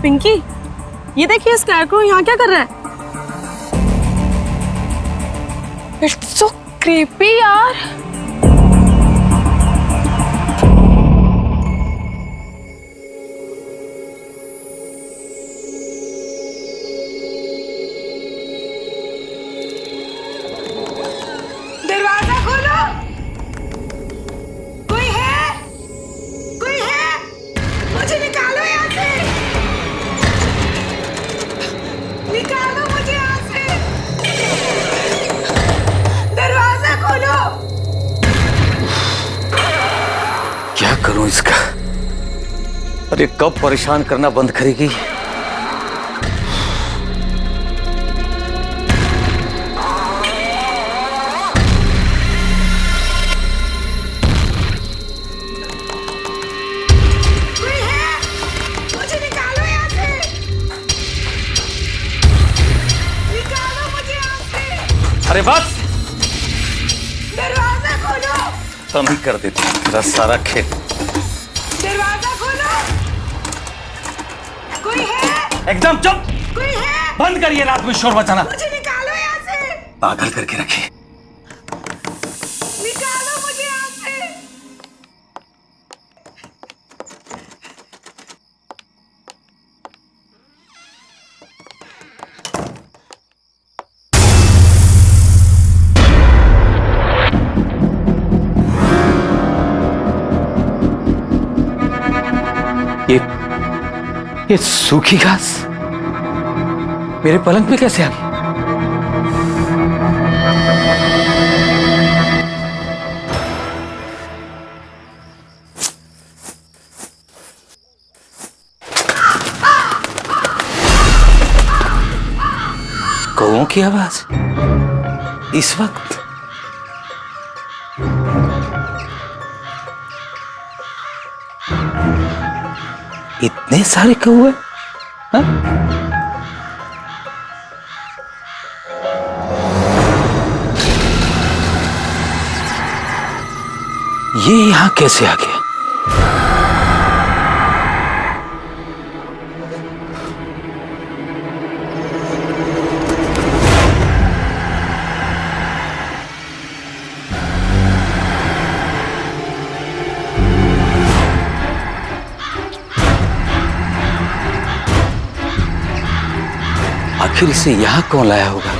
पिंकी, ये देखिए स्कैरक्रो यहाँ क्या कर रहा है? इट्स सो क्रीपी यार। दरवाजा खोलो। कोई है? कोई है? मुझे निकालो यहाँ से। निकालो मुझे यहाँ से। दरवाजा खोलो। क्या करूं इसका? अरे कब परेशान करना बंद करेगी? कोई है? मुझे निकालो यहाँ से। निकालो मुझे यहाँ से। अरे बस, दरवाजा खोलो। हम ही कर देते हैं तेरा सारा खेल। दरवाजा खोलो। कोई है? एकदम चुप। कोई है? बंद करिए रात में शोर मचाना। मुझे निकालो यहाँ से। पागल करके रखिए। निकालो मुझे यहाँ से। ये सूखी घास मेरे पलंग पे कैसे आ गई? कौओं की आवाज इस वक्त? इतने सारे कौए? हाँ? ये यहां कैसे आ गया? आखिर इसे यहां कौन लाया होगा?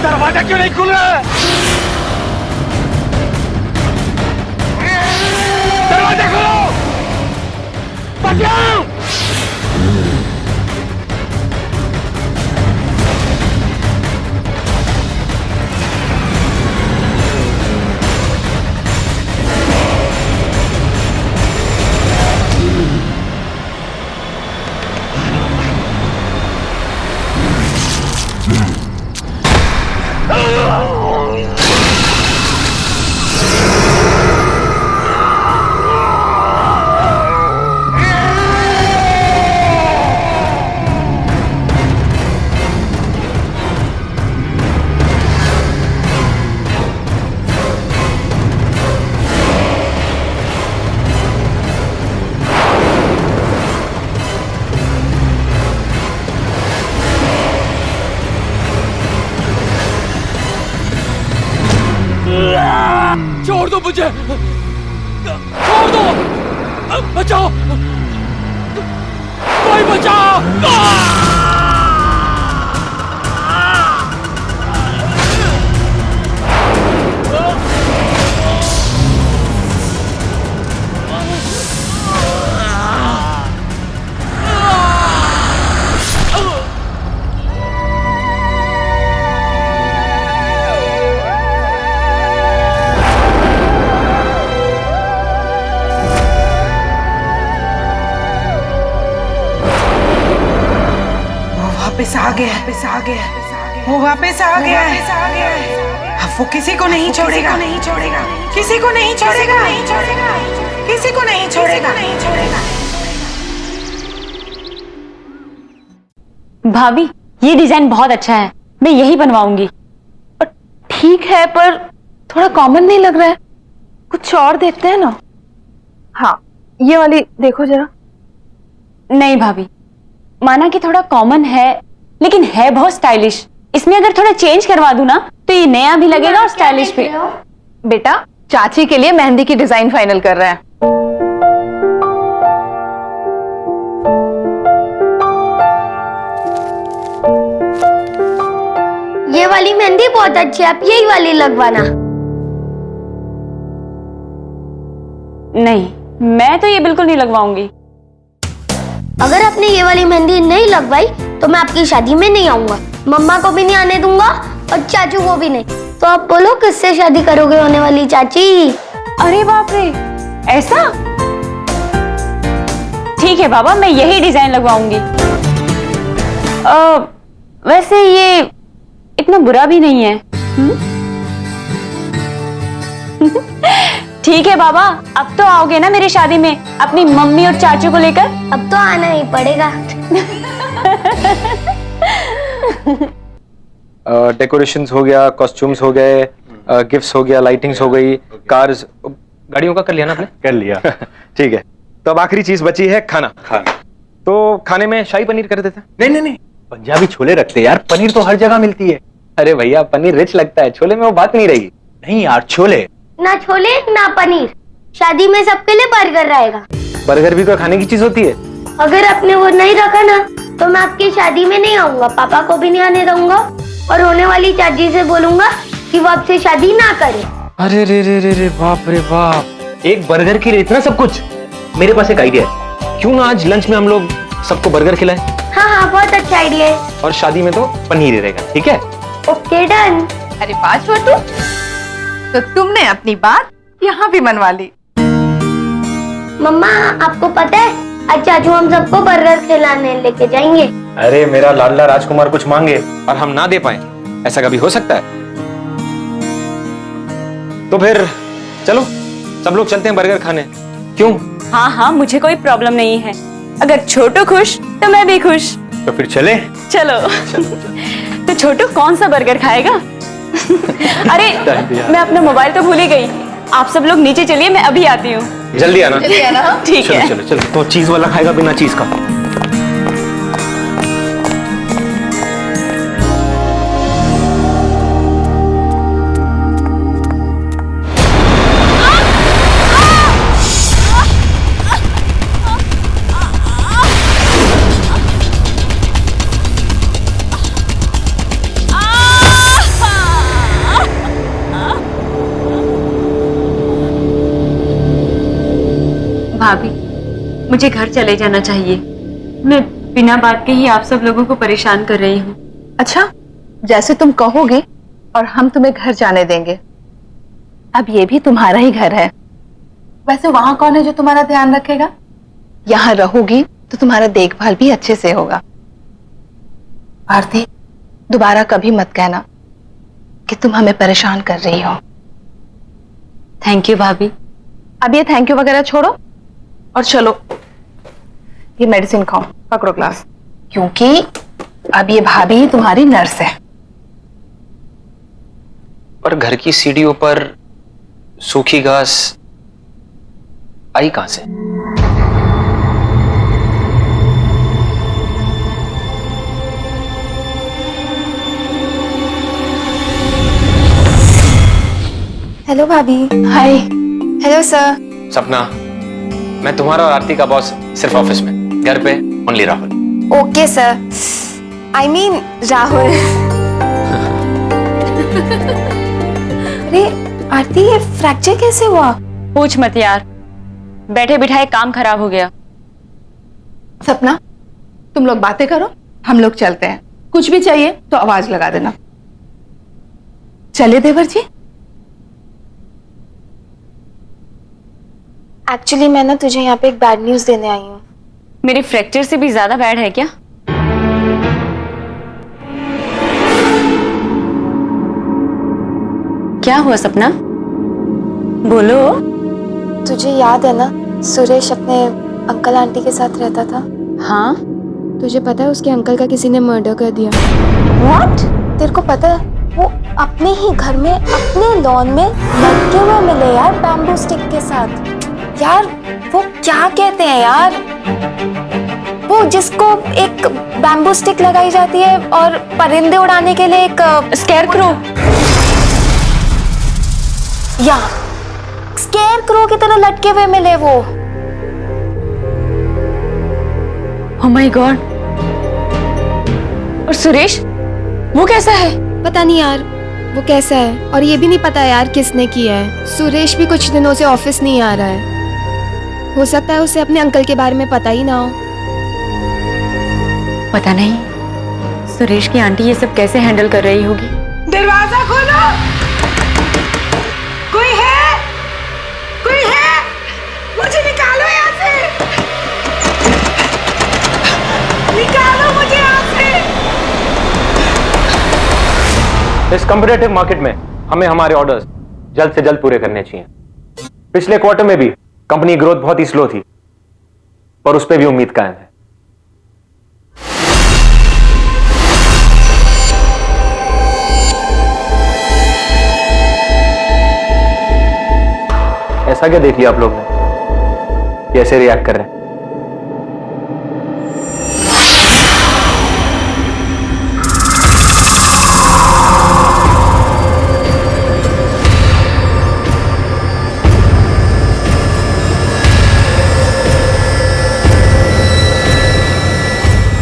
दरवाजा क्यों नहीं खुल रहा है? दरवाजा खोलो! बचाओ! छोड़ दो मुझे, छोड़ दो, बचाओ, कोई बचाओ। वापस आ गया वो वापस आ गया है। अब वो किसी को नहीं छोड़ेगा किसी को नहीं छोड़ेगा किसी को नहीं छोड़ेगा। भाभी ये डिजाइन बहुत अच्छा है, मैं यही बनवाऊंगी। ठीक है पर थोड़ा कॉमन नहीं लग रहा है, कुछ और देखते हैं ना। हाँ ये वाली देखो जरा। नहीं भाभी, माना कि थोड़ा कॉमन है लेकिन है बहुत स्टाइलिश। इसमें अगर थोड़ा चेंज करवा दूं ना तो ये नया भी लगेगा और स्टाइलिश भी। बेटा चाची के लिए मेहंदी की डिजाइन फाइनल कर रहे हैं। ये वाली मेहंदी बहुत अच्छी है, आप यही वाली लगवाना। नहीं, मैं तो ये बिल्कुल नहीं लगवाऊंगी। अगर आपने ये वाली मेहंदी नहीं लगवाई तो मैं आपकी शादी में नहीं आऊंगा, मम्मा को भी नहीं आने दूंगा और चाचू को भी नहीं। तो आप बोलो किससे शादी करोगे होने वाली चाची? अरे बाप रे, ऐसा? ठीक है बाबा, मैं यही डिजाइन लगवाऊंगी। वैसे ये इतना बुरा भी नहीं है। ठीक है बाबा, अब तो आओगे ना मेरी शादी में अपनी मम्मी और चाचू को लेकर? अब तो आना ही पड़ेगा। डेकोरेशंस हो गया, कॉस्ट्यूम्स हो गए, गिफ्ट्स हो गया, लाइटिंग्स हो गई, कार्स, गाड़ियों का कर लिया ना आपने? कर लिया। ठीक है, तो अब आखिरी चीज बची है खाना। तो खाने में शाही पनीर कर देते हैं। नहीं, पंजाबी छोले रखते यार, पनीर तो हर जगह मिलती है। अरे भैया पनीर रिच लगता है, छोले में वो बात नहीं रहेगी। नहीं यार, छोले ना छोले ना पनीर, शादी में सबके लिए बर्गर रहेगा। बर्गर भी कोई खाने की चीज होती है? अगर आपने वो नहीं रखा ना तो मैं आपकी शादी में नहीं आऊंगा, पापा को भी नहीं आने दूंगा और होने वाली चाची से बोलूंगा कि वो आपसे शादी ना करे। अरे रे बाप रे बाप, एक बर्गर के लिए इतना सब कुछ। मेरे पास एक आइडिया है, क्यों ना आज लंच में हम लोग सबको बर्गर खिलाएं हाँ बहुत अच्छा आइडिया है। और शादी में तो पनीर ही रहेगा, ठीक है? Okay done. अरे वाह छोटू, तो तुमने अपनी बात यहाँ भी मनवा ली। मम्मा आपको पता है आज चाचू हम सबको बर्गर खिलाने लेके जाएंगे। अरे मेरा लाडला राजकुमार कुछ मांगे और हम ना दे पाए, ऐसा कभी हो सकता है? तो फिर चलो सब लोग चलते हैं बर्गर खाने। क्यों? हाँ, मुझे कोई प्रॉब्लम नहीं है। अगर छोटू खुश तो मैं भी खुश। तो फिर चले। चलो। तो छोटू कौन सा बर्गर खाएगा? अरे मैं अपना मोबाइल तो भूल ही गई। आप सब लोग नीचे चलिए, मैं अभी आती हूँ। जल्दी आना। ठीक है। चलो। तो चीज वाला खाएगा बिना चीज का? भाभी, मुझे घर चले जाना चाहिए। मैं बिना बात के ही आप सब लोगों को परेशान कर रही हूँ। अच्छा, जैसे तुम कहोगे और हम तुम्हें घर जाने देंगे। अब ये भी तुम्हारा ही घर है। वैसे वहां कौन है जो तुम्हारा ध्यान रखेगा? यहाँ रहोगी तो तुम्हारा देखभाल भी अच्छे से होगा। आरती, दोबारा कभी मत कहना कि तुम हमें परेशान कर रही हो। थैंक यू भाभी। अब ये थैंक यू वगैरह छोड़ो और चलो ये मेडिसिन खाओ, पकड़ो ग्लास, क्योंकि अब ये भाभी तुम्हारी नर्स है। पर घर की सीढ़ियों पर सूखी घास आई कहां से? हेलो भाभी। हाय। Hello sir. सपना, मैं तुम्हारा और आरती का बॉस सिर्फ ऑफिस में, घर पे only Rahul. Okay sir, I mean Rahul. अरे आरती, ये फ्रैक्चर कैसे हुआ? पूछ मत यार, बैठे बिठाए काम खराब हो गया। सपना, तुम लोग बातें करो, हम लोग चलते हैं। कुछ भी चाहिए तो आवाज लगा देना। चले देवर जी। एक्चुअली मैं ना तुझे यहाँ पे एक बैड न्यूज देने आई हूँ। मेरे फ्रैक्चर से भी ज्यादा बैड है क्या? क्या हुआ सपना? बोलो। तुझे याद है ना सुरेश अपने अंकल आंटी के साथ रहता था? हाँ। तुझे पता है उसके अंकल का किसी ने मर्डर कर दिया? व्हाट? तेरे को पता है वो अपने ही घर में अपने लॉन में लटके हुए मिले यार, बैम्बू स्टिक के साथ। यार वो क्या कहते हैं यार, वो जिसको एक बैम्बू स्टिक लगाई जाती है और परिंदे उड़ाने के लिए एक स्केयरक्रो। या स्केयरक्रो की तरह लटके हुए मिले वो। Oh my God. और सुरेश वो कैसा है? पता नहीं यार वो कैसा है, और ये भी नहीं पता यार किसने किया है। सुरेश भी कुछ दिनों से ऑफिस नहीं आ रहा है। हो सकता है उसे अपने अंकल के बारे में पता ही ना हो। पता नहीं सुरेश की आंटी ये सब कैसे हैंडल कर रही होगी। दरवाजा खोलो, कोई है? कोई है? मुझे निकालो यहाँ से, निकालो मुझे यहाँ से। इस कम्पिटिटिव मार्केट में हमें हमारे ऑर्डर्स जल्द से जल्द पूरे करने चाहिए। पिछले क्वार्टर में भी कंपनी ग्रोथ बहुत ही स्लो थी, पर उस पर भी उम्मीद कायम है। ऐसा क्या देख लिया आप लोग ने, कैसे रिएक्ट कर रहे हैं?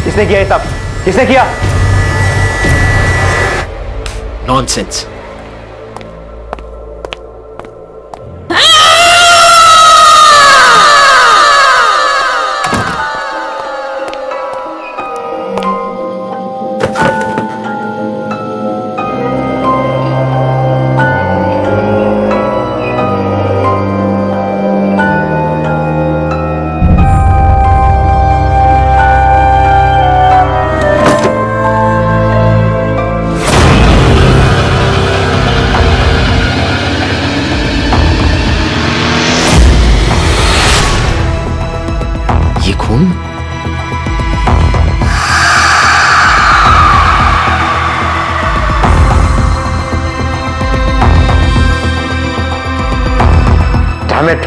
किसने किया ये सब? किसने किया? नॉनसेंस। ये खून? Damn it!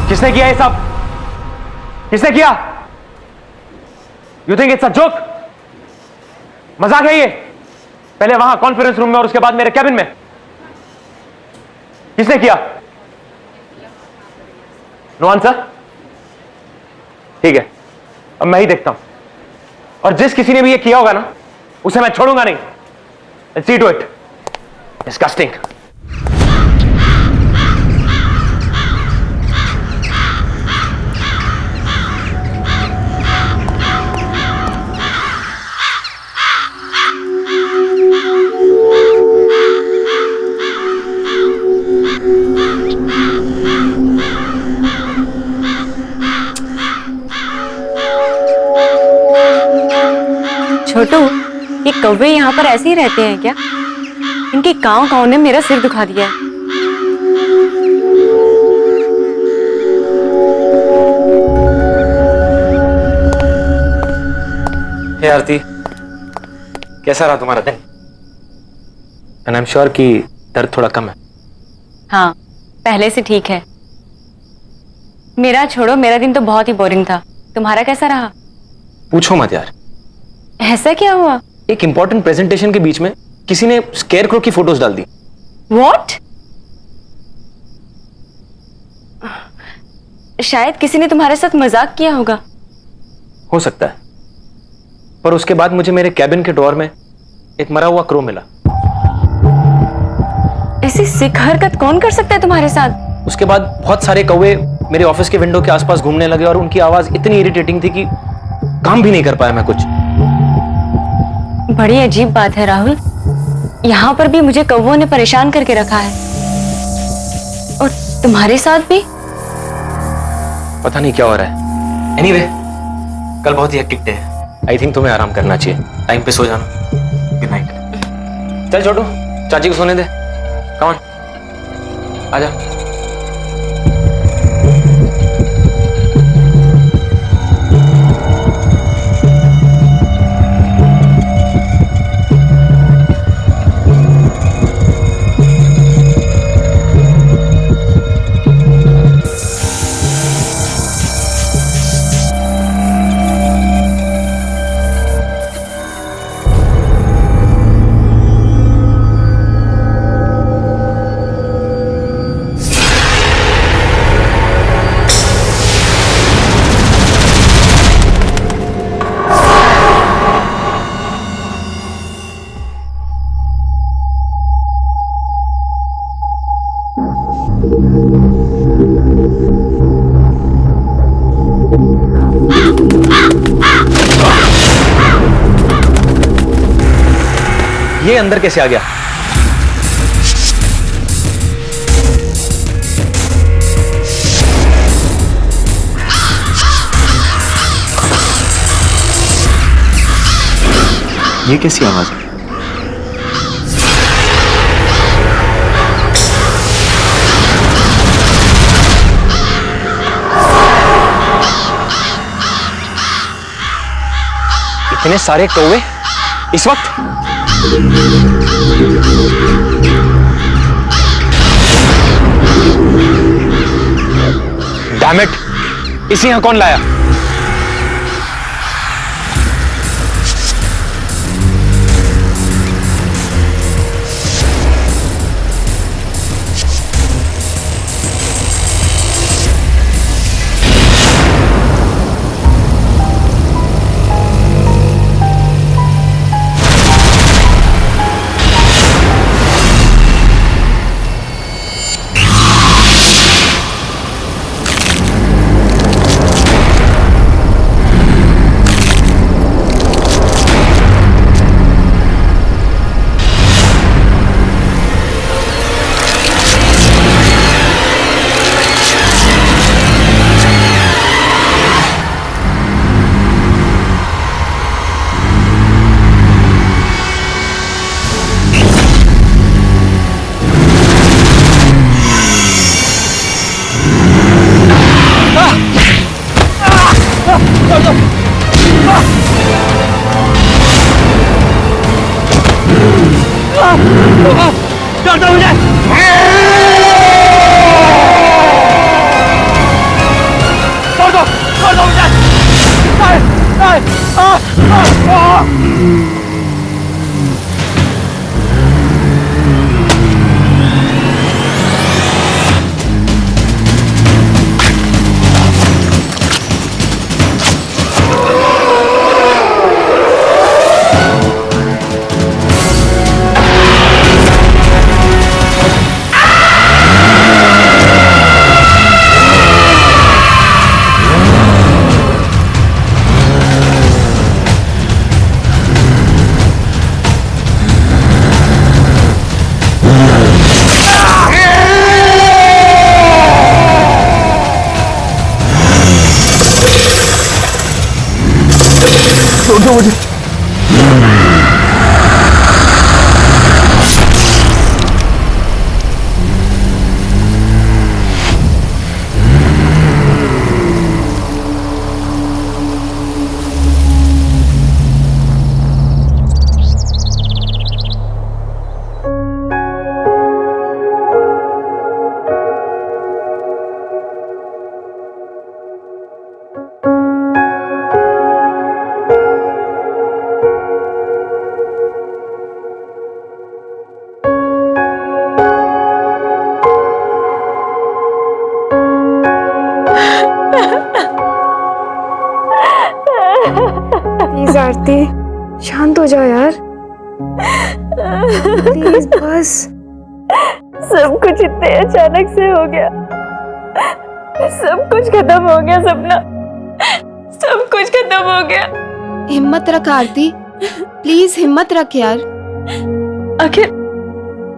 किसने किया ये सब? किसने किया? You think it's a joke? मजाक है ये? पहले वहां कॉन्फ्रेंस रूम में और उसके बाद मेरे कैबिन में। किसने किया? No answer? ठीक है, अब मैं ही देखता हूं, और जिस किसी ने भी ये किया होगा ना, उसे मैं छोड़ूंगा नहीं। Let's see to it. Disgusting. छोटू, ये कौवे यहाँ पर ऐसे ही रहते हैं क्या? इनके कांव कांव ने मेरा सिर दुखा दिया है। हे आरती, कैसा रहा तुम्हारा दिन? एंड आई एम श्योर कि दर्द थोड़ा कम है। हाँ, पहले से ठीक है। मेरा छोड़ो, मेरा दिन तो बहुत ही बोरिंग था। तुम्हारा कैसा रहा? पूछो मत यार, ऐसा क्या हुआ? एक इंपॉर्टेंट प्रेजेंटेशन के बीच में किसी ने स्केयरक्रो की फोटोज डाल दी। What? शायद किसी ने तुम्हारे साथ मजाक किया होगा। हो सकता है, पर उसके बाद मुझे मेरे कैबिन के ड्रॉअर में एक मरा हुआ क्रो मिला। ऐसी सिक हरकत कौन कर सकता है तुम्हारे साथ? उसके बाद बहुत सारे कौवे मेरे ऑफिस के विंडो के आसपास घूमने लगे और उनकी आवाज इतनी इरिटेटिंग थी कि काम भी नहीं कर पाया मैं कुछ। बड़ी अजीब बात है राहुल, यहाँ पर भी मुझे कौवों ने परेशान करके रखा है, और तुम्हारे साथ भी। पता नहीं क्या हो रहा है। एनीवे, कल बहुत ही हेक्टिक डे है। आई थिंक तुम्हें आराम करना चाहिए। टाइम पे सो जाना। Good night. चल छोटू, चाची को सोने दे। कम ऑन, आजा। ये अंदर कैसे आ गया? ये कैसी आवाज है? इतने सारे कौवे इस वक्त? डैम इट, इसे यहां कौन लाया? प्लीज आरती, शांत हो जाओ यार, प्लीज बस। सब कुछ इतने अचानक से हो गया, सब कुछ खत्म हो गया सपना, सब कुछ खत्म हो गया। हिम्मत रख आरती, प्लीज हिम्मत रख यार। आखिर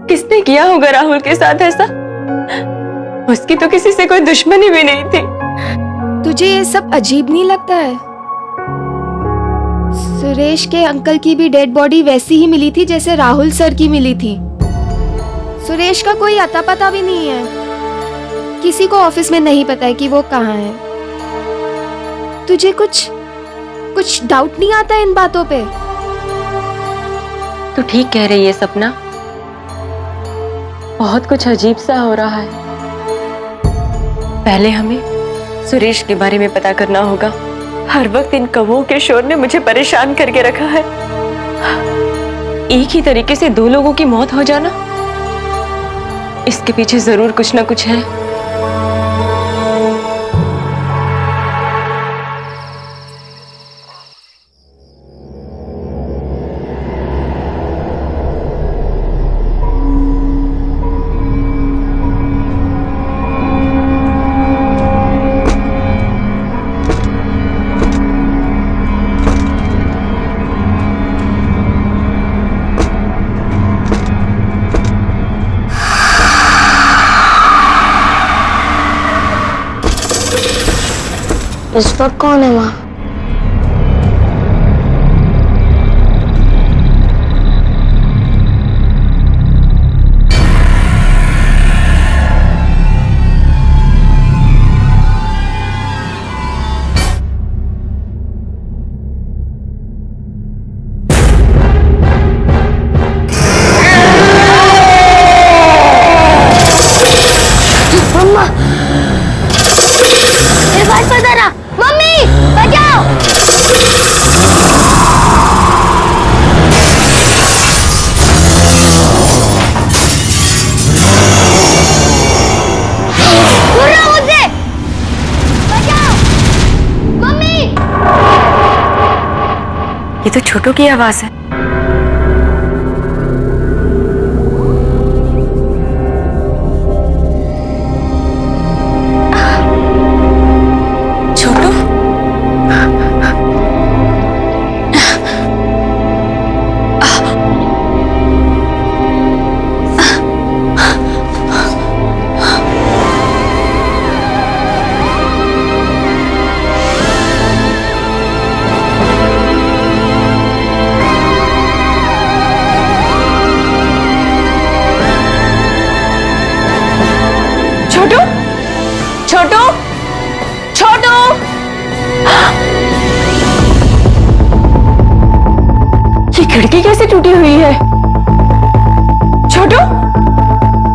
किसने किया होगा राहुल के साथ ऐसा? उसकी तो किसी से कोई दुश्मनी भी नहीं थी। तुझे ये सब अजीब नहीं लगता है? सुरेश के अंकल की भी डेड बॉडी वैसी ही मिली थी जैसे राहुल सर की मिली थी। सुरेश का कोई अता पता भी नहीं है। किसी को ऑफिस में नहीं पता है कि वो कहाँ है। तुझे कुछ डाउट नहीं आता इन बातों पे? तू ठीक कह रही है सपना, बहुत कुछ अजीब सा हो रहा है। पहले हमें सुरेश के बारे में पता करना होगा। हर वक्त इन कौवों के शोर ने मुझे परेशान करके रखा है। एक ही तरीके से दो लोगों की मौत हो जाना, इसके पीछे जरूर कुछ ना कुछ है। इस वक्त कौन है वहाँ? मम्मा, मेरे पास पता रहा। मम्मी बचाओ। दूर रहो मुझसे। बचाओ मम्मी। ये तो छोटू की आवाज है। छोटू, छोटू, ये खिड़की कैसे टूटी हुई है? छोटू,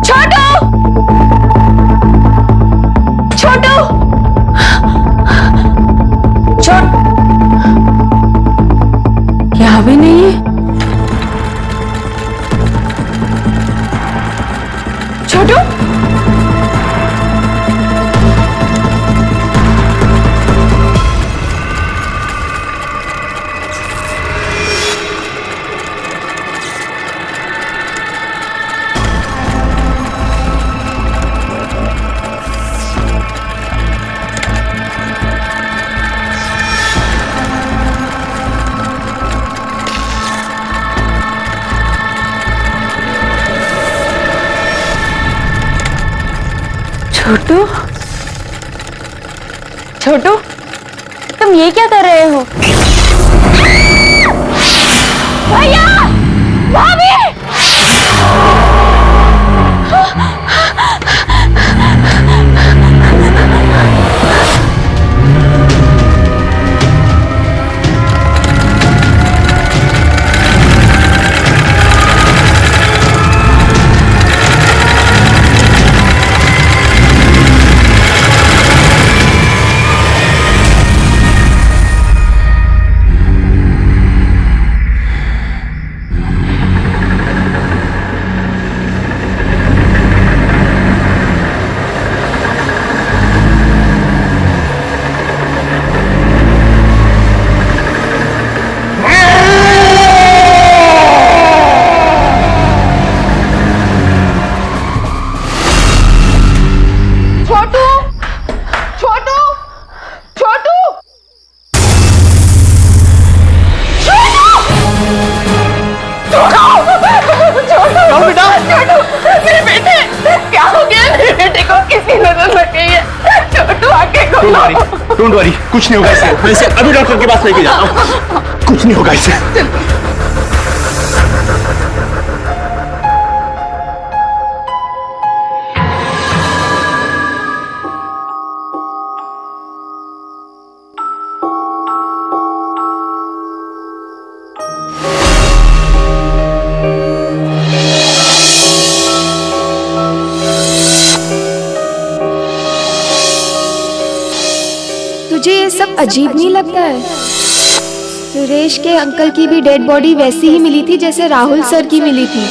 छोटू, छोटू, यहाँ भी नहीं है। छोटू, छोटू, छोटू, तुम ये क्या कर रहे हो? भैया, भाभी! डोंट वरी, कुछ नहीं होगा इसे। मैं इसे अभी डॉक्टर के पास लेके जाता हूँ। कुछ नहीं होगा इसे। तुझे ये सब अजीब नहीं लगता है? सुरेश के अंकल की भी डेड बॉडी वैसी ही मिली थी जैसे राहुल सर की मिली थी।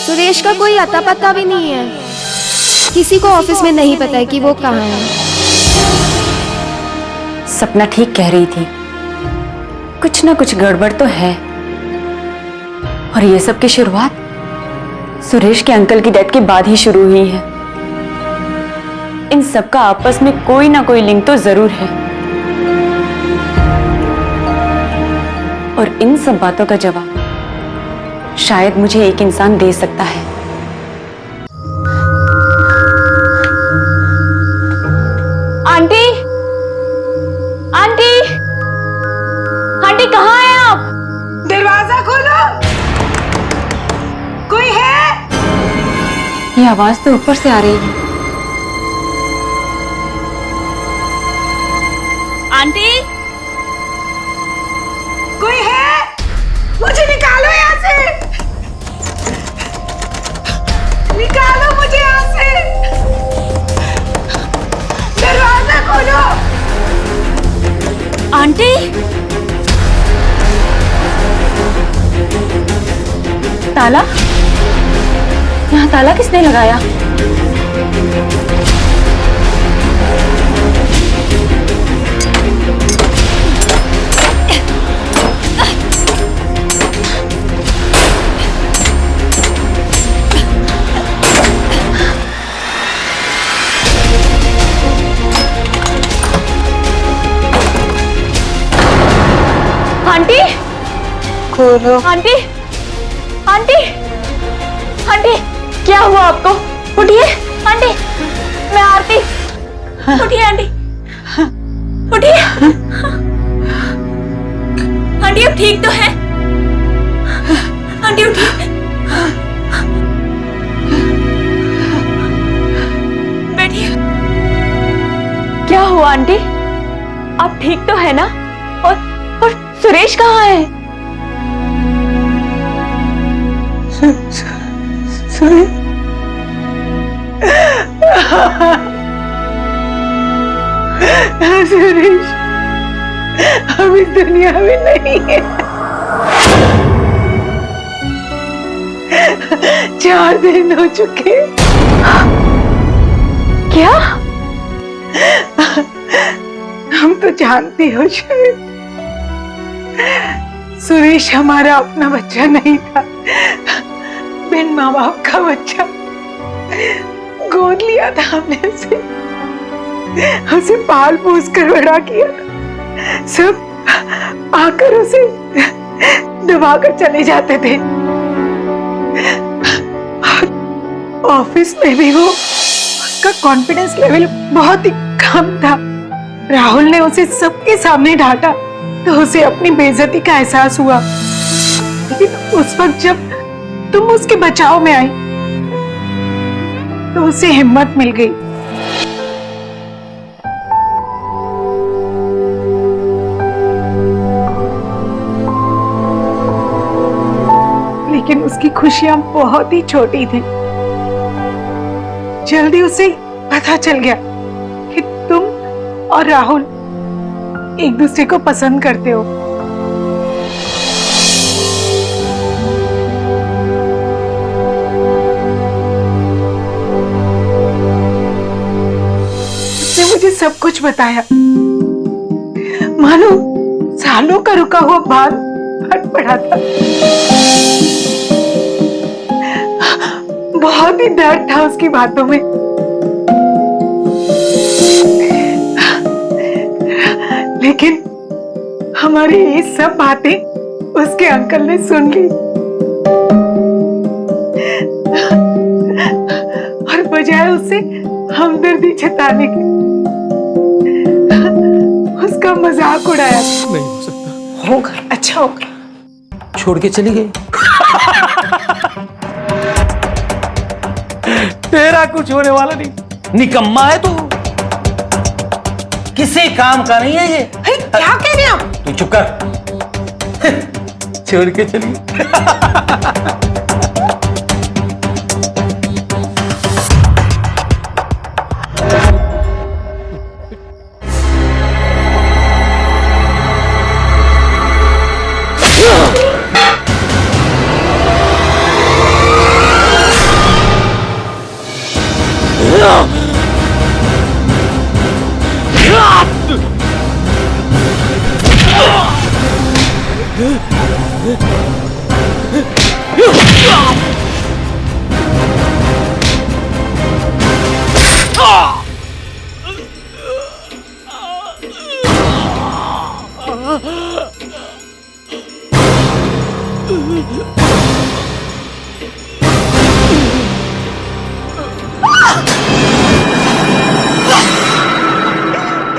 सुरेश का कोई अता पता भी नहीं है। किसी को ऑफिस में नहीं पता है कि वो कहाँ है। सपना ठीक कह रही थी, कुछ ना कुछ गड़बड़ तो है। और ये सब की शुरुआत सुरेश के अंकल की डेथ के बाद ही शुरू हुई है। इन सब का आपस में कोई ना कोई लिंक तो जरूर है, और इन सब बातों का जवाब शायद मुझे एक इंसान दे सकता है। आंटी, आंटी, आंटी कहाँ हैं आप? दरवाजा खोलो, कोई है? ये आवाज तो ऊपर से आ रही है। आंटी, कोई है? मुझे निकालो यहाँ से, निकालो मुझे यहाँ से, दरवाजा खोलो। आंटी, ताला? यहाँ ताला किसने लगाया? आंटी, खोलो। आंटी, आंटी, आंटी, क्या हुआ आपको? उठिए आंटी, मैं आरती। उठिए आंटी, उठिए आंटी, अब ठीक तो है? आंटी उठिए, बैठिए। क्या हुआ आंटी? आप ठीक तो है ना? और सुरेश कहाँ है? सुरेश हम इस दुनिया में नहीं है। 4 दिन हो चुके। क्या? हम तो जानती हो शायद, सुरेश हमारा अपना बच्चा नहीं था, बिन माँ बाप का बच्चा। गोद लिया था हमने उसे पाल पोस कर बड़ा किया था। सब आकर उसे दबा कर चले जाते थे। ऑफिस में भी उसका कॉन्फिडेंस लेवल बहुत ही कम था। राहुल ने उसे सबके सामने डांटा तो उसे अपनी बेइज्जती का एहसास हुआ। लेकिन उस वक्त जब तुम उसके बचाव में आई तो उसे हिम्मत मिल गई। लेकिन उसकी खुशियां बहुत ही छोटी थी। जल्दी उसे पता चल गया कि तुम और राहुल एक दूसरे को पसंद करते हो। उसने मुझे सब कुछ बताया, मानो सालों का रुका हुआ बांध फट पड़ा था। बहुत ही दर्द था उसकी बातों में। लेकिन हमारी ये सब बातें उसके अंकल ने सुन ली और बजाय उससे हमदर्दी जताने के उसका मजाक उड़ाया। नहीं हो सकता। होगा, अच्छा होगा। छोड़ के चली गई। तेरा कुछ होने वाला नहीं, निकम्मा है तू, किसी काम का नहीं है ये। अरे क्या कह रहे हैं आप? तू चुप कर। छोड़ के चली गई।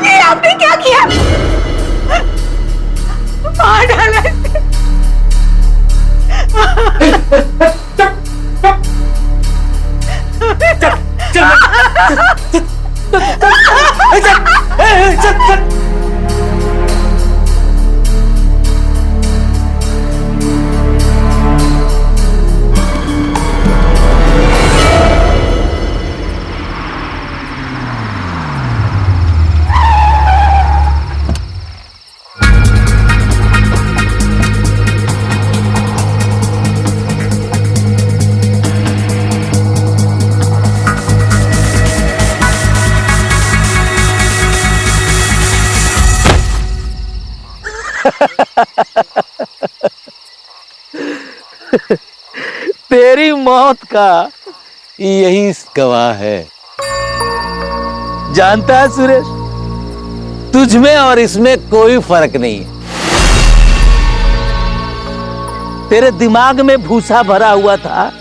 ये आपने क्या किया? मार डाला इसे। तेरी मौत का यही गवाह है। जानता है सुरेश, तुझमें और इसमें कोई फर्क नहीं है। तेरे दिमाग में भूसा भरा हुआ था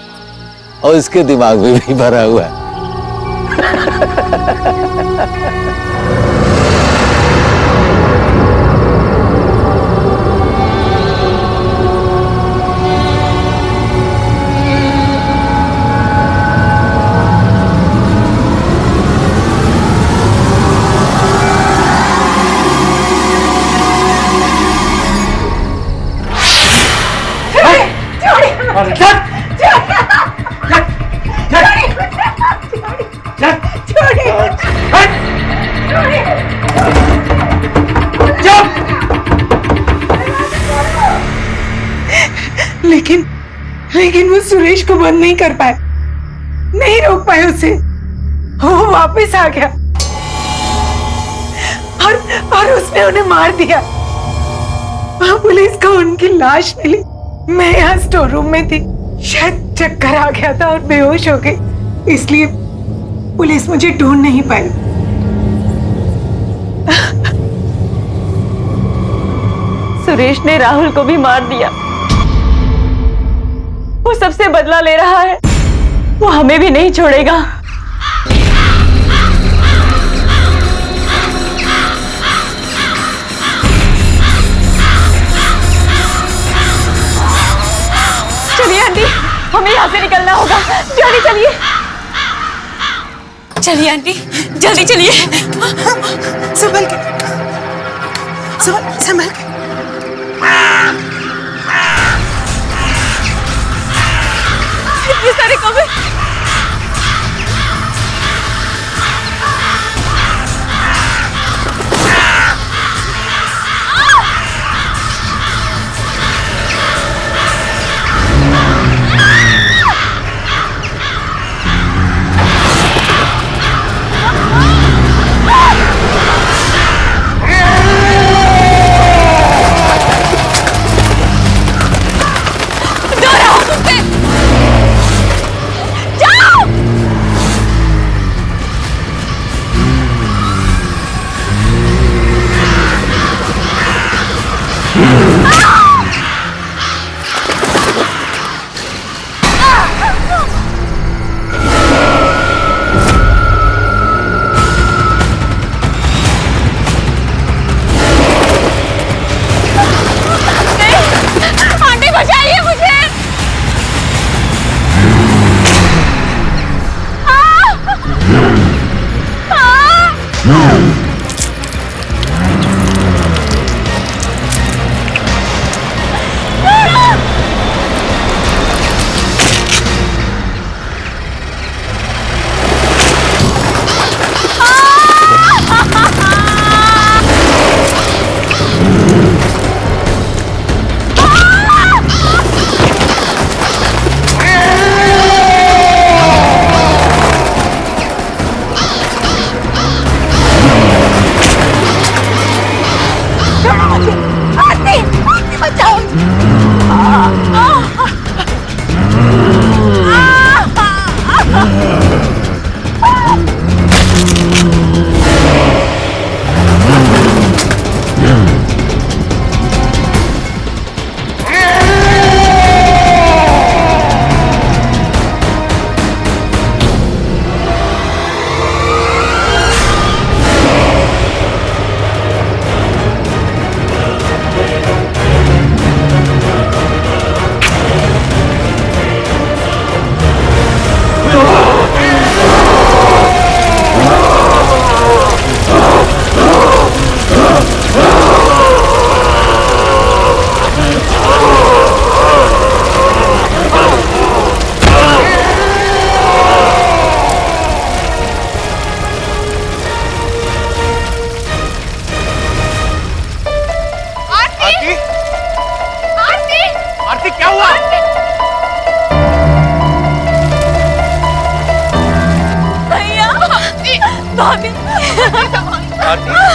और इसके दिमाग में भी भरा हुआ है। लेकिन वो सुरेश को बंद नहीं कर पाए, नहीं रोक पाए उसे। वो वापस आ गया और उसने उन्हें मार दिया। वहां पुलिस को उनकी लाश मिली। मैं यहाँ स्टोर रूम में थी, शायद चक्कर आ गया था और बेहोश हो गई, इसलिए पुलिस मुझे ढूंढ नहीं पाई। सुरेश ने राहुल को भी मार दिया। वो सबसे बदला ले रहा है, वो हमें भी नहीं छोड़ेगा। चलिए आंटी, हमें यहाँ से निकलना होगा। जल्दी चलिए। चलिए आंटी, जल्दी चलिए। संभल के, संभल के। इतने सारे कौवे। आरती क्या हुआ? भैया भाभी आरती